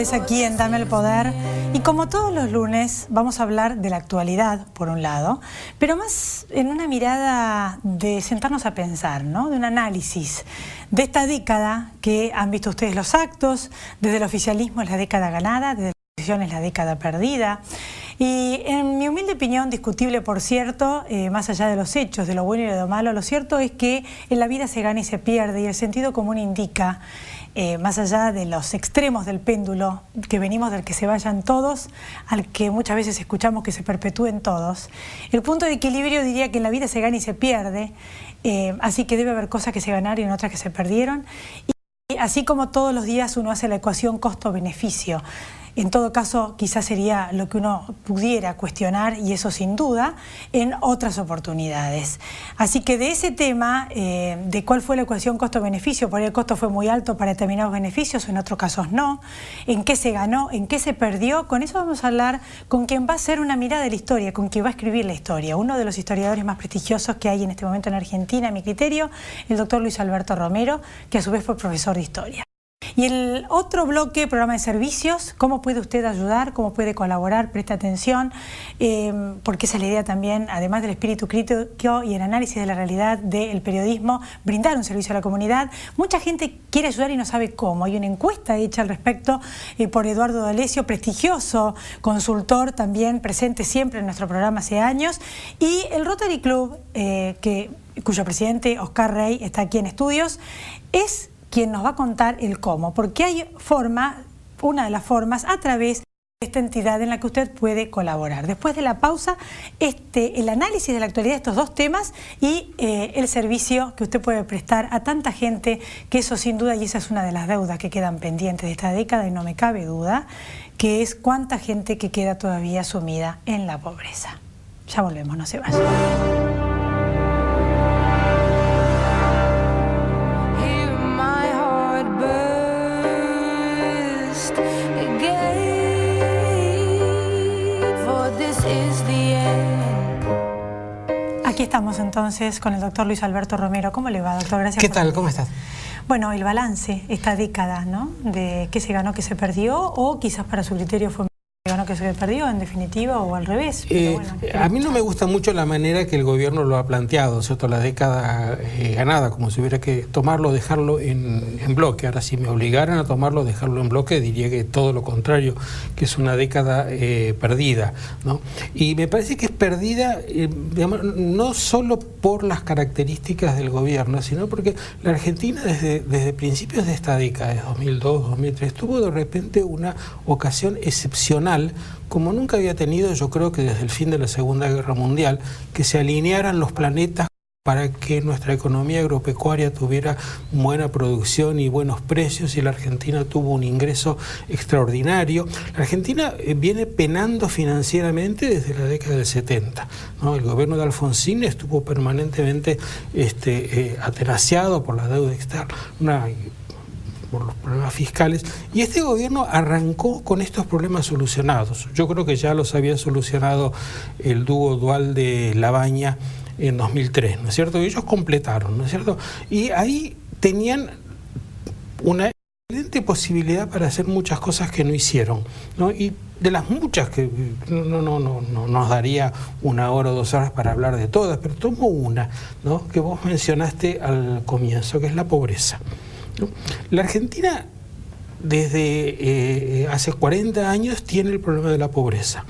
vez aquí en Dame el Poder, y como todos los lunes vamos a hablar de la actualidad, por un lado, pero más en una mirada de sentarnos a pensar, ¿no? De un análisis de esta década que han visto ustedes los actos. Desde el oficialismo es la década ganada, desde la oposición es la década perdida. Y en mi humilde opinión, discutible por cierto, más allá de los hechos, de lo bueno y de lo malo, lo cierto es que en la vida se gana y se pierde, y el sentido común indica, más allá de los extremos del péndulo, que venimos del que se vayan todos, al que muchas veces escuchamos que se perpetúen todos, el punto de equilibrio diría que en la vida se gana y se pierde, así que debe haber cosas que se ganaron y otras que se perdieron, y así como todos los días uno hace la ecuación costo-beneficio. En todo caso, quizás sería lo que uno pudiera cuestionar, y eso sin duda, en otras oportunidades. Así que de ese tema, de cuál fue la ecuación costo-beneficio, por ahí el costo fue muy alto para determinados beneficios, en otros casos no, en qué se ganó, en qué se perdió, con eso vamos a hablar con quien va a hacer una mirada de la historia, con quien va a escribir la historia, uno de los historiadores más prestigiosos que hay en este momento en Argentina, a mi criterio, el doctor Luis Alberto Romero, que a su vez fue profesor de historia. Y el otro bloque, programa de servicios, cómo puede usted ayudar, cómo puede colaborar, preste atención, porque esa es la idea también, además del espíritu crítico y el análisis de la realidad del periodismo, brindar un servicio a la comunidad. Mucha gente quiere ayudar y no sabe cómo. Hay una encuesta hecha al respecto por Eduardo D'Alessio, prestigioso consultor también presente siempre en nuestro programa hace años, y el Rotary Club, cuyo presidente Oscar Rey está aquí en estudios, es quien nos va a contar el cómo, porque hay una de las formas a través de esta entidad en la que usted puede colaborar. Después de la pausa, el análisis de la actualidad de estos dos temas y el servicio que usted puede prestar a tanta gente, que eso sin duda, y esa es una de las deudas que quedan pendientes de esta década, y no me cabe duda, que es cuánta gente que queda todavía sumida en la pobreza. Ya volvemos, no se vayan. Aquí estamos entonces con el doctor Luis Alberto Romero. ¿Cómo le va, doctor? Gracias. ¿Qué tal? ¿Cómo estás? Bueno, el balance, esta década, ¿no? De qué se ganó, qué se perdió, o quizás para su criterio fue que ganó, que se perdió, en definitiva, o al revés. Pero bueno, a mí no me gusta mucho la manera que el gobierno lo ha planteado, ¿cierto? La década ganada, como si hubiera que tomarlo, dejarlo en bloque. Ahora, si me obligaran a tomarlo, dejarlo en bloque, diría que todo lo contrario, que es una década perdida, ¿no? Y me parece que es perdida, digamos, no solo por las características del gobierno, sino porque la Argentina desde principios de esta década, de 2002, 2003, tuvo de repente una ocasión excepcional, como nunca había tenido, yo creo que desde el fin de la Segunda Guerra Mundial, que se alinearan los planetas para que nuestra economía agropecuaria tuviera buena producción y buenos precios, y la Argentina tuvo un ingreso extraordinario. La Argentina viene penando financieramente desde la década del 70, ¿no? El gobierno de Alfonsín estuvo permanentemente atenaciado por la deuda externa, por los problemas fiscales, y este gobierno arrancó con estos problemas solucionados. Yo creo que ya los había solucionado el dúo Duhalde-Labaña en 2003, ¿no es cierto? Y ellos completaron, ¿no es cierto? Y ahí tenían una excelente posibilidad para hacer muchas cosas que no hicieron, ¿no? Y de las muchas que no nos daría 1 hora o 2 horas para hablar de todas, pero tomo una, ¿no? Que vos mencionaste al comienzo, que es la pobreza, ¿no? La Argentina desde hace 40 años tiene el problema de la pobreza,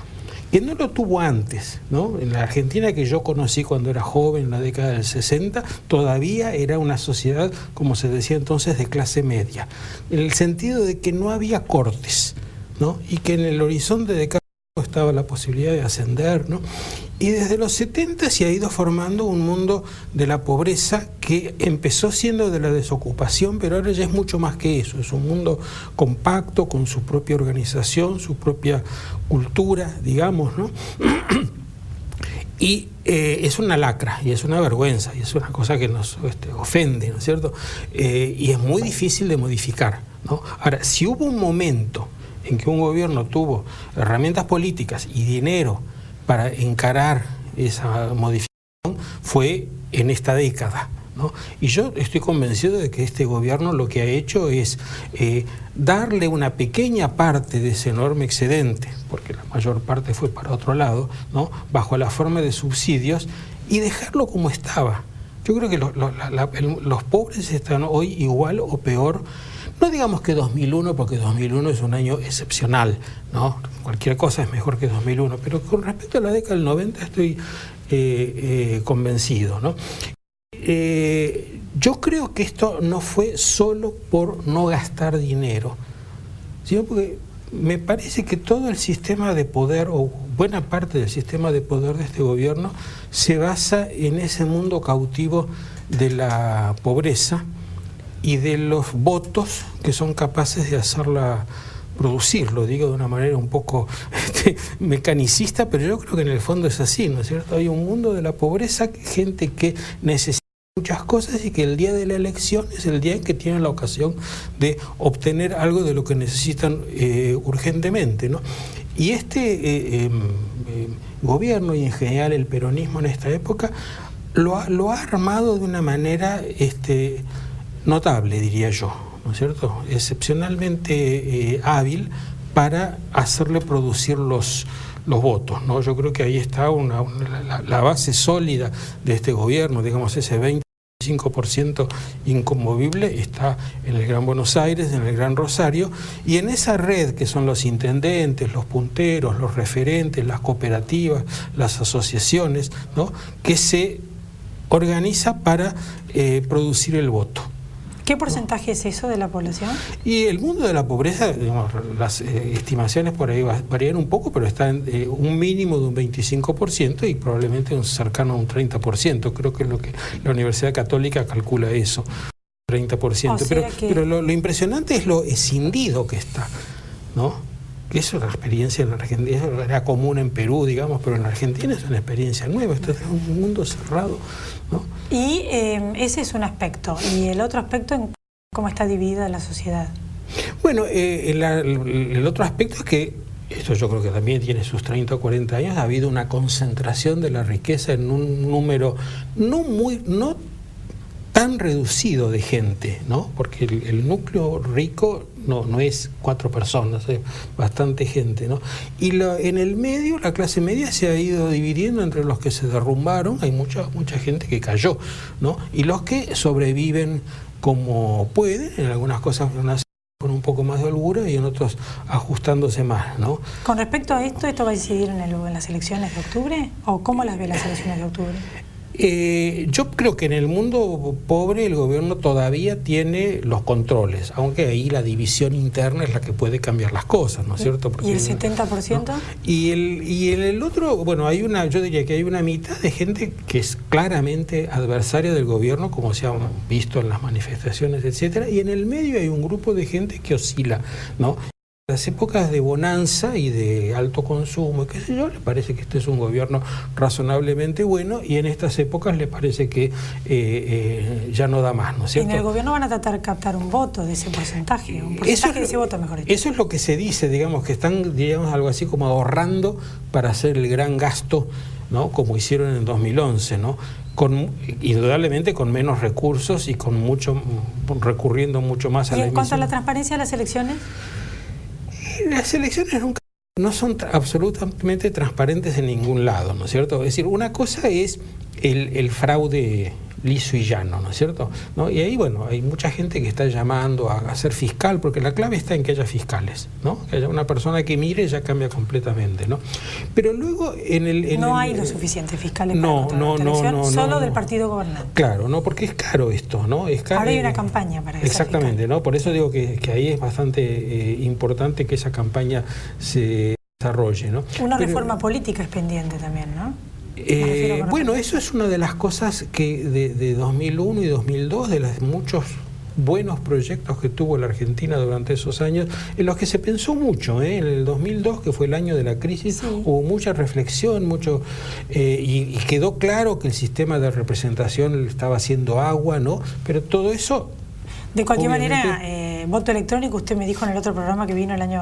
que no lo tuvo antes, ¿no? En la Argentina que yo conocí cuando era joven, en la década del 60, todavía era una sociedad, como se decía entonces, de clase media, en el sentido de que no había cortes, ¿no? Y que en el horizonte de cada uno estaba la posibilidad de ascender, ¿no? Y desde los 70 se ha ido formando un mundo de la pobreza que empezó siendo de la desocupación, pero ahora ya es mucho más que eso. Es un mundo compacto, con su propia organización, su propia cultura, digamos, ¿no? Y es una lacra, y es una vergüenza, y es una cosa que nos ofende, ¿no es cierto? Y es muy difícil de modificar, ¿no? Ahora, si hubo un momento en que un gobierno tuvo herramientas políticas y dinero para encarar esa modificación, fue en esta década, ¿no? Y yo estoy convencido de que este gobierno lo que ha hecho es darle una pequeña parte de ese enorme excedente, porque la mayor parte fue para otro lado, ¿no? Bajo la forma de subsidios, y dejarlo como estaba. Yo creo que los pobres están hoy igual o peor. No digamos que 2001, porque 2001 es un año excepcional, ¿no? Cualquier cosa es mejor que 2001, pero con respecto a la década del 90 estoy convencido, ¿no? Yo creo que esto no fue solo por no gastar dinero, sino porque me parece que todo el sistema de poder, o buena parte del sistema de poder de este gobierno, se basa en ese mundo cautivo de la pobreza y de los votos que son capaces de hacerla producir. Lo digo de una manera un poco mecanicista, pero yo creo que en el fondo es así, ¿no es cierto? Hay un mundo de la pobreza, gente que necesita muchas cosas y que el día de la elección es el día en que tienen la ocasión de obtener algo de lo que necesitan urgentemente, ¿no? Y este gobierno, y en general el peronismo en esta época, lo ha armado de una manera notable, diría yo, ¿no es cierto? Excepcionalmente hábil para hacerle producir los votos, ¿no? Yo creo que ahí está la base sólida de este gobierno, digamos, ese 25% inconmovible está en el Gran Buenos Aires, en el Gran Rosario, y en esa red que son los intendentes, los punteros, los referentes, las cooperativas, las asociaciones, ¿no? Que se organiza para producir el voto. ¿Qué porcentaje es eso de la población? Y el mundo de la pobreza, digamos, las estimaciones por ahí varían un poco, pero está en un mínimo de un 25% y probablemente un cercano a un 30%. Creo que es lo que la Universidad Católica calcula eso, 30%. Pero lo impresionante es lo escindido que está, ¿no? Que eso es la experiencia en Argentina, eso era común en Perú, digamos, pero en Argentina es una experiencia nueva, esto es un mundo cerrado, ¿no? Y ese es un aspecto, y el otro aspecto en cómo está dividida la sociedad. Bueno, el otro aspecto es que, esto yo creo que también tiene sus 30 o 40 años, ha habido una concentración de la riqueza en un número no tan reducido de gente, ¿no? Porque el núcleo rico no es 4 personas, es bastante gente, ¿no? Y en el medio, la clase media se ha ido dividiendo entre los que se derrumbaron, hay mucha gente que cayó, ¿no? Y los que sobreviven como pueden, en algunas cosas con un poco más de holgura y en otros ajustándose más, ¿no? Con respecto a esto va a incidir en las elecciones de octubre? ¿O cómo las ve las elecciones de octubre? Yo creo que en el mundo pobre el gobierno todavía tiene los controles, aunque ahí la división interna es la que puede cambiar las cosas, ¿no es cierto? Porque, ¿y el 70%? ¿No? Y en el otro, bueno, yo diría que hay una mitad de gente que es claramente adversaria del gobierno, como se ha visto en las manifestaciones, etcétera, y en el medio hay un grupo de gente que oscila, ¿no? Las épocas de bonanza y de alto consumo, qué sé yo, le parece que este es un gobierno razonablemente bueno, y en estas épocas le parece que ya no da más, ¿no es cierto? En el gobierno van a tratar de captar un voto de ese porcentaje, de ese voto, mejor dicho. Eso es lo que se dice, digamos, que están, digamos, algo así como ahorrando para hacer el gran gasto, ¿no? Como hicieron en 2011, ¿no? Indudablemente con menos recursos y recurriendo mucho más a la emisión. ¿Y en cuanto a la transparencia de las elecciones? Las elecciones no son absolutamente transparentes en ningún lado, ¿no es cierto? Es decir, una cosa es el fraude liso y llano, ¿no es cierto? ¿No? Y ahí, bueno, hay mucha gente que está llamando a ser fiscal, porque la clave está en que haya fiscales, ¿no? Que haya una persona que mire y ya cambia completamente, ¿no? Pero luego no hay los suficientes fiscales solo del partido gobernante. Claro, ¿no? Porque es caro esto, ¿no? Es caro. Ahora hay una campaña para eso. Exactamente, ¿no? Por eso digo que ahí es bastante importante que esa campaña se desarrolle, ¿no? Una reforma política es pendiente también, ¿no? Bueno, eso es una de las cosas que de 2001 y 2002, de los muchos buenos proyectos que tuvo la Argentina durante esos años, en los que se pensó mucho, ¿eh? En el 2002, que fue el año de la crisis, sí, hubo mucha reflexión, y quedó claro que el sistema de representación estaba haciendo agua, ¿no? Pero todo eso... De cualquier manera, voto electrónico, usted me dijo en el otro programa que vino el año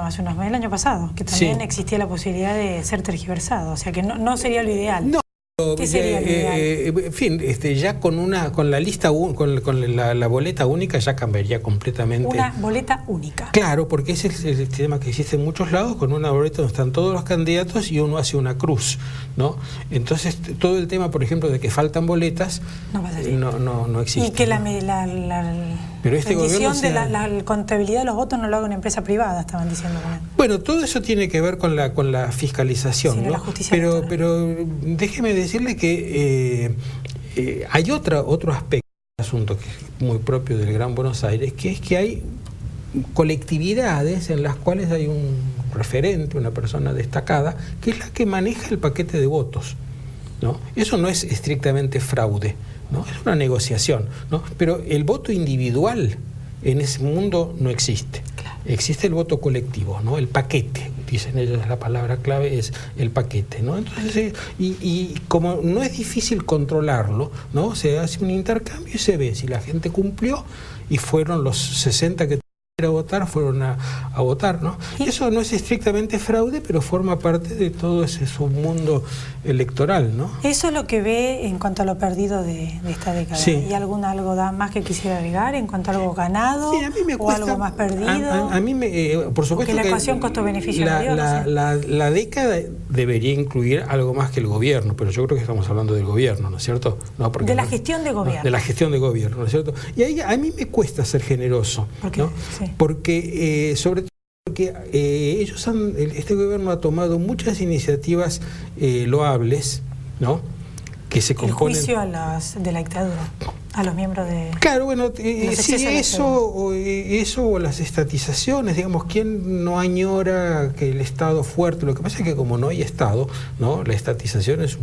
pasado, que también existía la posibilidad de ser tergiversado, o sea que no sería lo ideal. No. ¿Qué sería lo ideal? En fin, ya con la lista, con la boleta única ya cambiaría completamente. Una boleta única. Claro, porque ese es el sistema que existe en muchos lados, con una boleta donde están todos los candidatos y uno hace una cruz, ¿no? Entonces, todo el tema, por ejemplo, de que faltan boletas, no existe. Y que Pero este rendición de la contabilidad de los votos no lo haga una empresa privada, estaban diciendo. Bueno, todo eso tiene que ver con la fiscalización, sí, ¿no? La justicia pero déjeme decirle que hay otro aspecto del asunto que es muy propio del Gran Buenos Aires, que es que hay colectividades en las cuales hay un referente, una persona destacada, que es la que maneja el paquete de votos, ¿no? Eso no es estrictamente fraude, ¿no? Es una negociación, ¿no? Pero el voto individual en ese mundo no existe. Claro. Existe el voto colectivo, ¿no? El paquete, dicen ellos, la palabra clave es el paquete, ¿no? Entonces, y como no es difícil controlarlo, ¿no? Se hace un intercambio y se ve si la gente cumplió y fueron los 60 que a votar, fueron a votar, ¿no? Eso no es estrictamente fraude, pero forma parte de todo ese submundo electoral, ¿no? Eso es lo que ve en cuanto a lo perdido de esta década. Sí. ¿Y algo más que quisiera agregar en cuanto a algo ganado? Sí, a mí me cuesta, o algo más perdido. A mí por supuesto porque la ecuación costo-beneficio la década debería incluir algo más que el gobierno, pero yo creo que estamos hablando del gobierno, ¿no es cierto? No, porque de la gestión de gobierno. De la gestión de gobierno, ¿no es cierto? Y ahí a mí me cuesta ser generoso, ¿no? Sí. Porque, sobre todo, porque este gobierno ha tomado muchas iniciativas loables, ¿no? Que se componen... El juicio de la dictadura, a los miembros de... Claro, bueno, sí, eso o las estatizaciones, digamos, ¿quién no añora que el Estado fuerte? Lo que pasa es que como no hay Estado, ¿no? La estatización es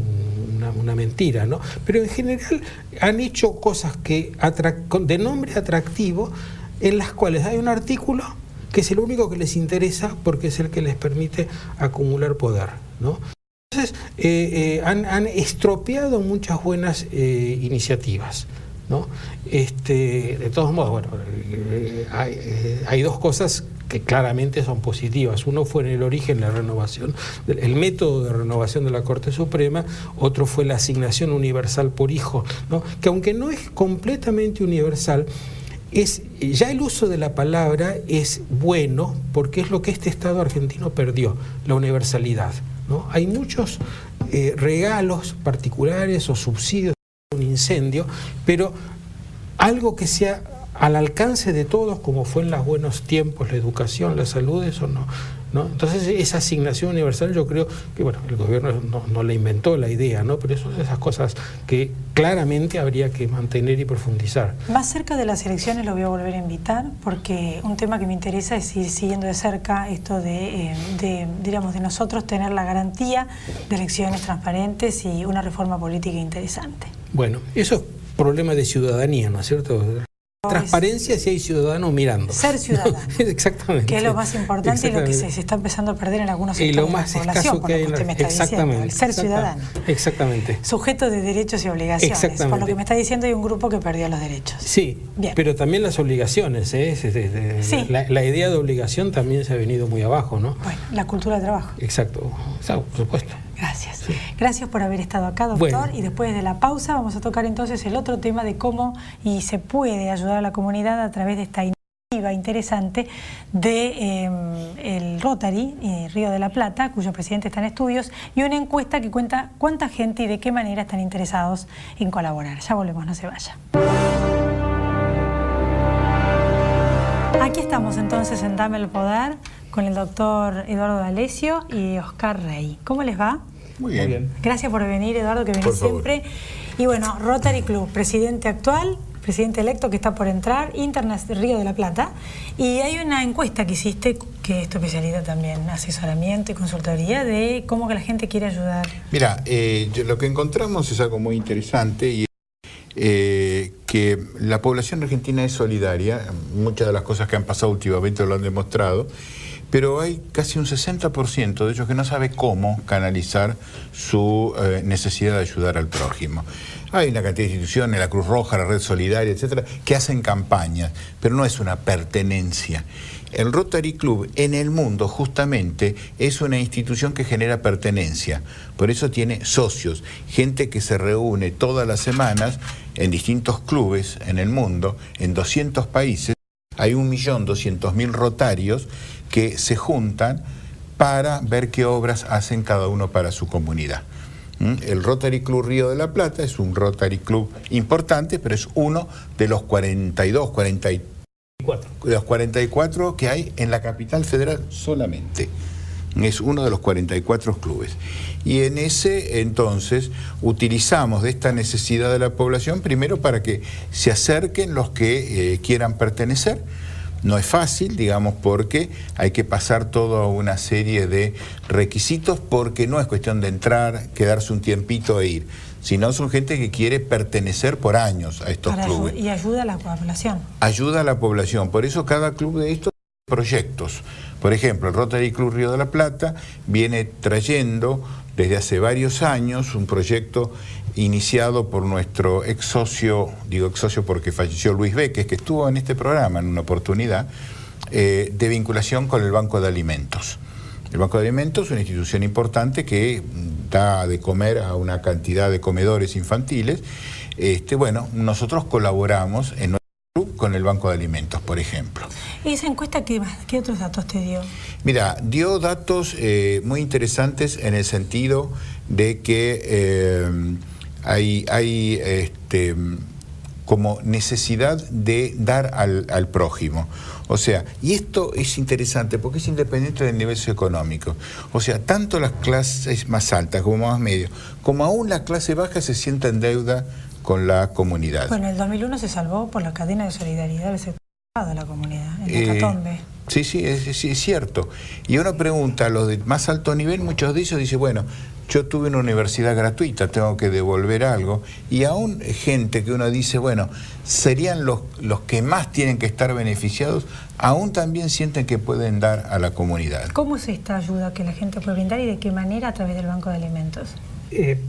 una mentira, ¿no? Pero en general han hecho cosas de nombre atractivo, en las cuales hay un artículo que es el único que les interesa porque es el que les permite acumular poder, ¿no? Entonces, han estropeado muchas buenas iniciativas, ¿no? De todos modos, bueno, hay dos cosas que claramente son positivas. Uno fue en el origen la renovación, el método de renovación de la Corte Suprema, otro fue la asignación universal por hijo, ¿no? Que aunque no es completamente universal, ya el uso de la palabra es bueno porque es lo que este Estado argentino perdió, la universalidad, ¿no? Hay muchos regalos particulares o subsidios de un incendio, pero algo que sea al alcance de todos, como fue en los buenos tiempos, la educación, la salud, eso no. Entonces esa asignación universal yo creo que, bueno, el gobierno no la inventó la idea, ¿no? Pero eso es esas cosas que claramente habría que mantener y profundizar. Más cerca de las elecciones lo voy a volver a invitar, porque un tema que me interesa es ir siguiendo de cerca esto digamos, de nosotros tener la garantía de elecciones transparentes y una reforma política interesante. Bueno, eso es problema de ciudadanía, ¿no es cierto? Transparencia si hay ciudadanos mirando. Ser ciudadano. Exactamente. Que es lo más importante y lo que se está empezando a perder en algunos sectores y lo más de la población, escaso que hay por lo que usted me está diciendo. El ser ciudadano. Exactamente. Sujeto de derechos y obligaciones. Exactamente. Por lo que me está diciendo hay un grupo que perdió los derechos. Sí, bien. Pero también las obligaciones, ¿eh? Sí. La idea de obligación también se ha venido muy abajo, ¿no? Bueno, la cultura de trabajo. Exacto, por supuesto. Gracias. Sí. Gracias por haber estado acá, doctor. Bueno. Y después de la pausa vamos a tocar entonces el otro tema de cómo se puede ayudar a la comunidad a través de esta iniciativa interesante de el Rotary Río de la Plata, cuyo presidente está en estudios, y una encuesta que cuenta cuánta gente y de qué manera están interesados en colaborar. Ya volvemos, no se vaya. Aquí estamos entonces en Dame el Poder con el doctor Eduardo D'Alessio y Oscar Rey. ¿Cómo les va? Muy bien. Gracias por venir, Eduardo, que venís siempre. Y bueno, Rotary Club, presidente actual, presidente electo que está por entrar, Internet Río de la Plata. Y hay una encuesta que hiciste, que es tu especialidad también, asesoramiento y consultoría, de cómo que la gente quiere ayudar. Mira, lo que encontramos es algo muy interesante y que la población argentina es solidaria. Muchas de las cosas que han pasado últimamente lo han demostrado. pero hay casi un 60% de ellos que no sabe cómo canalizar su necesidad de ayudar al prójimo. Hay una cantidad de instituciones, la Cruz Roja, la Red Solidaria, etcétera, que hacen campañas, pero no es una pertenencia. El Rotary Club en el mundo justamente es una institución que genera pertenencia, por eso tiene socios, gente que se reúne todas las semanas en distintos clubes en el mundo, en 200 países. Hay 1.200.000 rotarios que se juntan para ver qué obras hacen cada uno para su comunidad. El Rotary Club Río de la Plata es un Rotary Club importante, pero es uno de los 44 que hay en la capital federal solamente. Es uno de los 44 clubes. Y en ese entonces utilizamos de esta necesidad de la población primero para que se acerquen los que quieran pertenecer. No es fácil, digamos, porque hay que pasar toda una serie de requisitos, porque no es cuestión de entrar, quedarse un tiempito e ir, sino son gente que quiere pertenecer por años a estos clubes. Y ayuda a la población. Ayuda a la población, por eso cada club de estos tiene proyectos. Por ejemplo, el Rotary Club Río de la Plata viene trayendo desde hace varios años un proyecto iniciado por nuestro ex socio, digo ex socio porque falleció Luis Beques, que estuvo en este programa en una oportunidad, de vinculación con el Banco de Alimentos. El Banco de Alimentos es una institución importante que da de comer a una cantidad de comedores infantiles. Bueno, nosotros colaboramos en nuestro club con el Banco de Alimentos, por ejemplo. ¿Y esa encuesta qué otros datos te dio? Mira, dio datos muy interesantes en el sentido de que hay como necesidad de dar al prójimo. O sea, y esto es interesante porque es independiente del nivel socioeconómico. O sea, tanto las clases más altas como más medias, como aún la clase baja se sienta en deuda con la comunidad. Bueno, en el 2001 se salvó por la cadena de solidaridad de la comunidad, en la Catombe. Sí, es cierto. Y uno pregunta a los de más alto nivel, muchos de ellos dicen, bueno, yo tuve una universidad gratuita, tengo que devolver algo. Y aún gente que uno dice, bueno, serían los que más tienen que estar beneficiados, aún también sienten que pueden dar a la comunidad. ¿Cómo es esta ayuda que la gente puede brindar y de qué manera a través del Banco de Alimentos?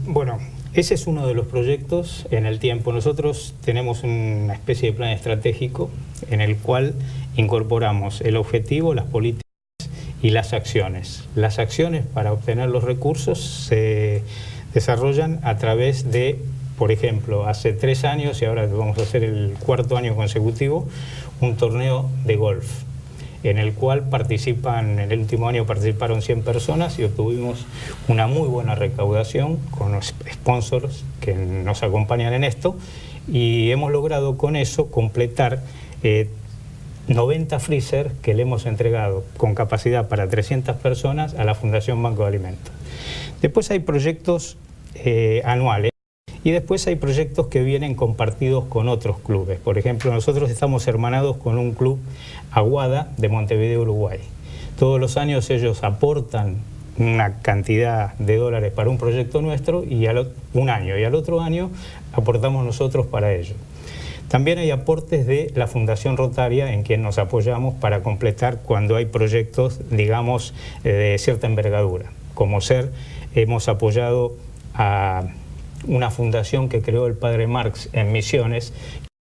Bueno, ese es uno de los proyectos en el tiempo. Nosotros tenemos una especie de plan estratégico en el cual incorporamos el objetivo, las políticas y las acciones. Las acciones para obtener los recursos se desarrollan a través de, por ejemplo, hace 3 años, y ahora vamos a hacer el 4º año consecutivo, un torneo de golf, en el cual en el último año participaron 100 personas y obtuvimos una muy buena recaudación con los sponsors que nos acompañan en esto, y hemos logrado con eso completar 90 freezer que le hemos entregado con capacidad para 300 personas a la Fundación Banco de Alimentos. Después hay proyectos anuales y después hay proyectos que vienen compartidos con otros clubes. Por ejemplo, nosotros estamos hermanados con un club Aguada de Montevideo, Uruguay. Todos los años ellos aportan una cantidad de dólares para un proyecto nuestro y un año, y al otro año aportamos nosotros para ello. También hay aportes de la Fundación Rotaria en quien nos apoyamos para completar cuando hay proyectos, digamos, de cierta envergadura. Como hemos apoyado a una fundación que creó el padre Marx en Misiones,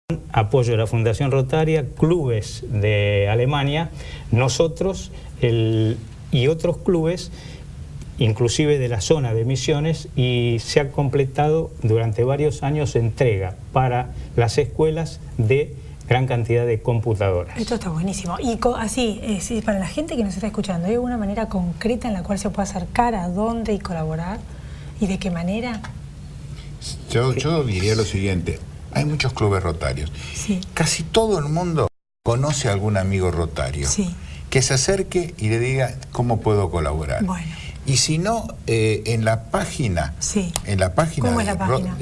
con apoyo de la Fundación Rotaria, clubes de Alemania, nosotros y otros clubes, inclusive de la zona de Misiones, y se ha completado durante varios años entrega para las escuelas de gran cantidad de computadoras. Esto está buenísimo. Y así, para la gente que nos está escuchando, ¿hay alguna manera concreta en la cual se puede acercar a dónde y colaborar? ¿Y de qué manera? Yo diría lo siguiente, hay muchos clubes rotarios. Sí. Casi todo el mundo conoce a algún amigo rotario. Sí. Que se acerque y le diga cómo puedo colaborar. Bueno. Y si no, en la página, sí. ¿Cómo es la página?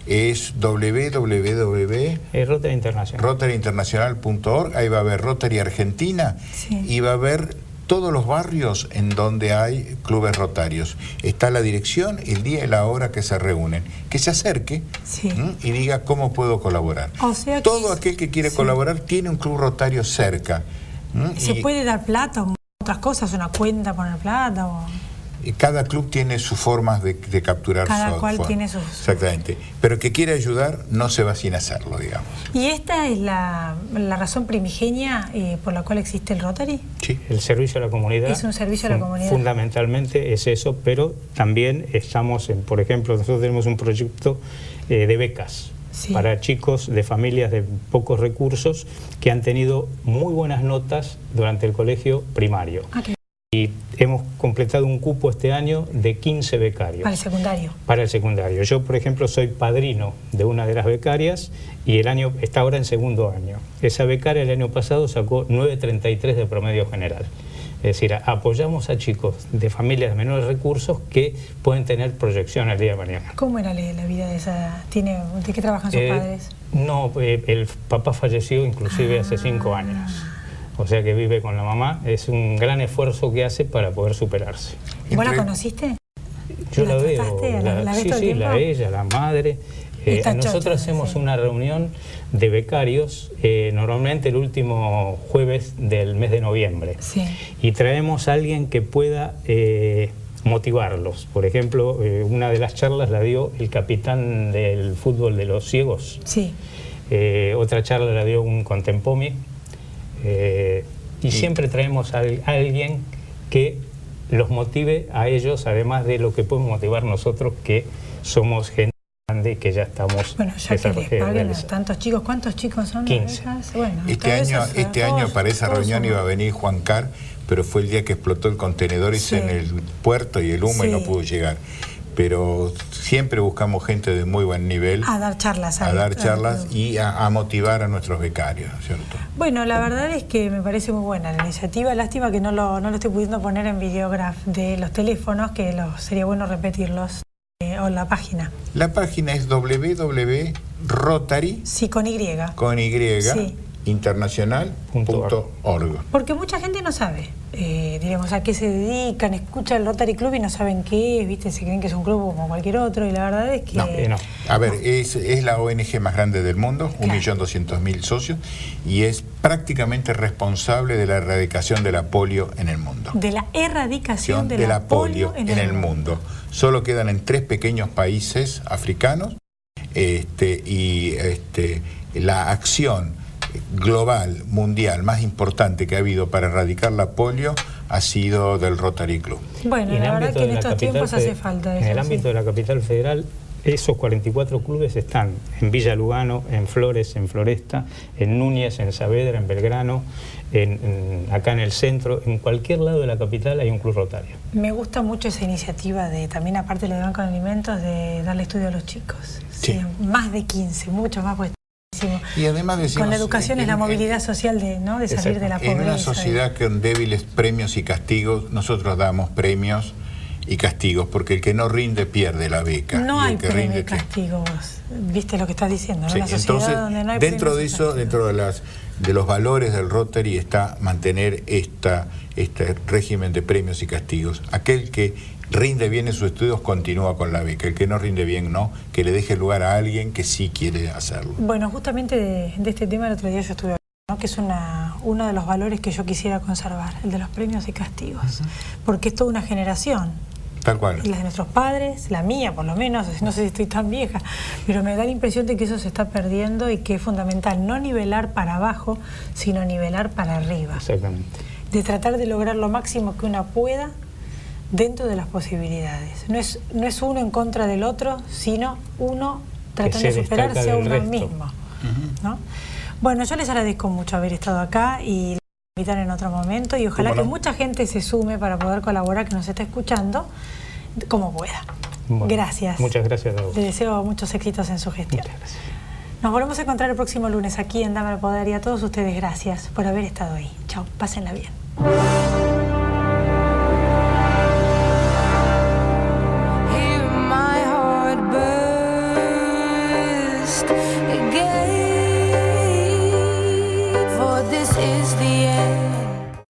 Es www.rotaryinternacional.org, ahí va a haber Rotary Argentina, sí. Y va a haber todos los barrios en donde hay clubes rotarios. Está la dirección, el día y la hora que se reúnen. Que se acerque, sí. Y diga cómo puedo colaborar. O sea que todo aquel que quiere, sí, colaborar tiene un club rotario cerca. ¿Se puede dar plata otras cosas, una cuenta, poner plata o... Cada club tiene sus formas de capturar Cada su cual fondo. tiene sus... Exactamente. Pero el que quiere ayudar no se va sin hacerlo, digamos. ¿Y esta es la razón primigenia por la cual existe el Rotary? Sí. El servicio a la comunidad. Es un servicio a la comunidad. Fundamentalmente es eso, pero también estamos, por ejemplo, nosotros tenemos un proyecto de becas. Sí. Para chicos de familias de pocos recursos que han tenido muy buenas notas durante el colegio primario. Okay. Y hemos completado un cupo este año de 15 becarios. ¿Para el secundario? Para el secundario. Yo, por ejemplo, soy padrino de una de las becarias y está ahora en segundo año. Esa becaria el año pasado sacó 9.33 de promedio general. Es decir, apoyamos a chicos de familias de menores recursos que pueden tener proyección el día de mañana. ¿Cómo era la vida de esa? ¿De qué trabajan sus padres? No, el papá falleció inclusive hace 5 años. O sea que vive con la mamá. Es un gran esfuerzo que hace para poder superarse. ¿Vos la conociste? Yo la veo. Sí, ella, la madre. Nosotros hacemos una reunión de becarios, normalmente el último jueves del mes de noviembre. Sí. Y traemos a alguien que pueda motivarlos. Por ejemplo, una de las charlas la dio el capitán del fútbol de los ciegos. Sí. Otra charla la dio un contempomi. Y siempre traemos a alguien que los motive a ellos, además de lo que podemos motivar nosotros, que somos gente grande, que ya estamos... Bueno, ya que les paguen a tantos chicos, ¿cuántos chicos son? 15. Bueno, este año para esa reunión iba a venir Juan Car, pero fue el día que explotó el contenedor en el puerto y el humo y no pudo llegar. Pero siempre buscamos gente de muy buen nivel. A dar charlas. Y a motivar a nuestros becarios, ¿cierto? Bueno, la verdad es que me parece muy buena la iniciativa. Lástima que no lo estoy pudiendo poner en videograph de los teléfonos, que sería bueno repetirlos, o la página. La página es www.rotary. Sí, con Y. Sí. internacional.org. Porque mucha gente no sabe, diríamos, a qué se dedican, escucha el Rotary Club y no saben qué es, ¿viste? Se creen que es un club como cualquier otro y la verdad es que... No. A ver, es la ONG más grande del mundo, 1.200.000 socios, y es prácticamente responsable de la erradicación de la polio en el mundo. De la erradicación de la polio en el mundo. Solo quedan en 3 pequeños países africanos la acción global, mundial, más importante que ha habido para erradicar la polio ha sido del Rotary Club. Bueno, la verdad que en estos tiempos hace falta eso. En el ámbito de la capital federal, esos 44 clubes están en Villa Lugano, en Flores, en Floresta, en Núñez, en Saavedra, en Belgrano, acá en el centro, en cualquier lado de la capital hay un club rotario. Me gusta mucho esa iniciativa de, también aparte de Banco de Alimentos, de darle estudio a los chicos. Sí. Más de 15, mucho más, pues. Y además decimos, con la educación es la movilidad social de salir de la pobreza. En una sociedad con débiles premios y castigos, nosotros damos premios y castigos, porque el que no rinde pierde la beca. No hay premios y castigos, viste lo que estás diciendo, ¿no? Sí, una sociedad entonces, donde no hay dentro de eso, dentro de los valores del Rotary está mantener este régimen de premios y castigos. Aquel que rinde bien en sus estudios continúa con la beca, el que no rinde bien no, que le deje lugar a alguien que sí quiere hacerlo. Bueno, justamente de este tema el otro día yo estuve hablando, ¿no? Que es uno de los valores que yo quisiera conservar, el de los premios y castigos, porque es toda una generación. Tal cual. Y las de nuestros padres, la mía por lo menos, no sé si estoy tan vieja, pero me da la impresión de que eso se está perdiendo y que es fundamental no nivelar para abajo, sino nivelar para arriba. Exactamente. De tratar de lograr lo máximo que uno pueda dentro de las posibilidades. No es uno en contra del otro, sino uno tratando de superarse a uno mismo. ¿No? Bueno, yo les agradezco mucho haber estado acá y les invitar en otro momento y ojalá que mucha gente se sume para poder colaborar, que nos está escuchando, como pueda. Bueno, gracias. Muchas gracias a vos. Les deseo muchos éxitos en su gestión. Muchas gracias. Nos volvemos a encontrar el próximo lunes aquí en Dame el Poder y a todos ustedes gracias por haber estado ahí. Chao, pásenla bien. Is the